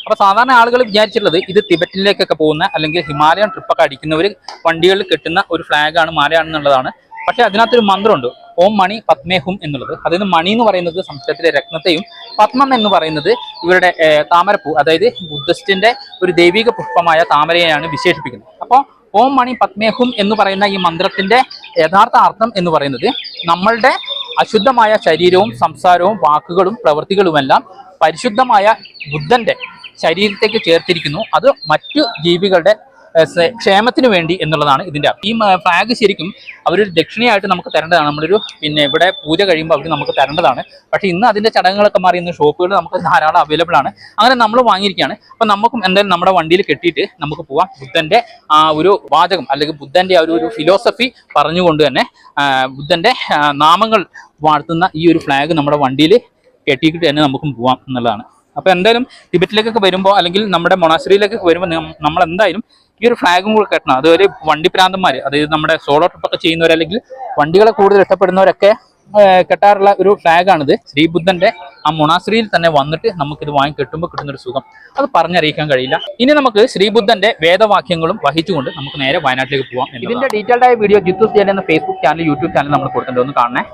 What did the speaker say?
അപ്പോൾ സാധാരണ ആളുകൾ വിചാരിച്ചിട്ടുള്ളത് ഇത് തിബറ്റിലേക്കൊക്കെ പോകുന്ന അല്ലെങ്കിൽ ഹിമാലയൻ ട്രിപ്പൊക്കെ അടിക്കുന്നവർ വണ്ടികളിൽ കെട്ടുന്ന ഒരു ഫ്ലാഗാണ് മാലയാണെന്നുള്ളതാണ്. പക്ഷേ അതിനകത്തൊരു മന്ത്രമുണ്ട്, ഓം മണി പത്മേഹും എന്നുള്ളത്. അതായത് മണി എന്ന് പറയുന്നത് സംസ്കൃതത്തിലെ രത്നത്തെയും പത്മം എന്ന് പറയുന്നത് ഇവരുടെ താമരപ്പൂ, അതായത് ബുദ്ധിസ്റ്റിന്റെ ഒരു ദൈവിക പുഷ്പമായ താമരയെയാണ് വിശേഷിപ്പിക്കുന്നത്. അപ്പോൾ ഓം മണി പത്മേഹും എന്ന് പറയുന്ന ഈ മന്ത്രത്തിന്റെ യഥാർത്ഥ അർത്ഥം എന്ന് പറയുന്നത് നമ്മളുടെ അശുദ്ധമായ ശരീരവും സംസാരവും വാക്കുകളും പ്രവൃത്തികളുമെല്ലാം പരിശുദ്ധമായ ബുദ്ധന്റെ ശരീരത്തേക്ക് ചേർത്തിരിക്കുന്നു, അത് മറ്റു ജീവികളുടെ ക്ഷേമത്തിന് വേണ്ടി എന്നുള്ളതാണ് ഇതിൻ്റെ അർത്ഥം. ഈ ഫ്ലാഗ് ശരിക്കും അവരൊരു ദക്ഷിണയായിട്ട് നമുക്ക് തരേണ്ടതാണ്. നമ്മളൊരു ഇവിടെ പൂജ കഴിയുമ്പോൾ അവർ നമുക്ക് തരേണ്ടതാണ്. പക്ഷേ ഇന്ന് അതിൻ്റെ ചടങ്ങുകളൊക്കെ മാറി, ഇന്ന് ഷോപ്പുകൾ നമുക്ക് ധാരാളം അവൈലബിൾ ആണ്. അങ്ങനെ നമ്മൾ വാങ്ങിയിരിക്കുകയാണ്. അപ്പം നമുക്കും എന്തായാലും നമ്മുടെ വണ്ടിയിൽ കെട്ടിയിട്ട് നമുക്ക് പോവാം. ബുദ്ധൻ്റെ ആ ഒരു വാചകം അല്ലെങ്കിൽ ബുദ്ധൻ്റെ ആ ഒരു ഫിലോസഫി പറഞ്ഞുകൊണ്ട് തന്നെ ബുദ്ധൻ്റെ നാമങ്ങൾ വാഴ്ത്തുന്ന ഈ ഒരു ഫ്ലാഗ് നമ്മുടെ വണ്ടിയിൽ കെട്ടിയിട്ട് തന്നെ നമുക്കും പോവാം എന്നുള്ളതാണ്. അപ്പോൾ എന്തായാലും ടിബറ്റിലേക്കൊക്കെ വരുമ്പോൾ അല്ലെങ്കിൽ നമ്മുടെ മൊണാസ്ട്രിയിലേക്കൊക്കെ വരുമ്പോൾ നമ്മൾ എന്തായാലും ഈ ഒരു ഫ്ലാഗും കൂടെ കെട്ടണം. അതൊരു വണ്ടി പ്രാന്തന്മാർ, അതായത് നമ്മുടെ സോളോ ട്രിപ്പൊക്കെ ചെയ്യുന്നവർ അല്ലെങ്കിൽ വണ്ടികളെ കൂടുതൽ ഇഷ്ടപ്പെടുന്നവരൊക്കെ കെട്ടാറുള്ള ഒരു ഫ്ലാഗാണിത്. ശ്രീബുദ്ധന്റെ ആ മൊണാസ്ട്രിയിൽ തന്നെ വന്നിട്ട് നമുക്കിത് വാങ്ങി കെട്ടുമ്പോൾ കിട്ടുന്നൊരു സുഖം അത് പറഞ്ഞറിയിക്കാൻ കഴിയില്ല. ഇനി നമുക്ക് ശ്രീബുദ്ധന്റെ വേദവാക്യങ്ങളും വഹിച്ചുകൊണ്ട് നമുക്ക് നേരെ വയനാട്ടിലേക്ക് പോകാം. ഇതിന്റെ ഡീറ്റെയിൽഡ് ആയ വീഡിയോ ജിത്തു എന്ന ഫേസ്ബുക്ക് ചാനൽ, യൂട്യൂബ് ചാനൽ നമ്മൾ കൊടുത്തിട്ടുണ്ട്, ഒന്ന് കാണണേ.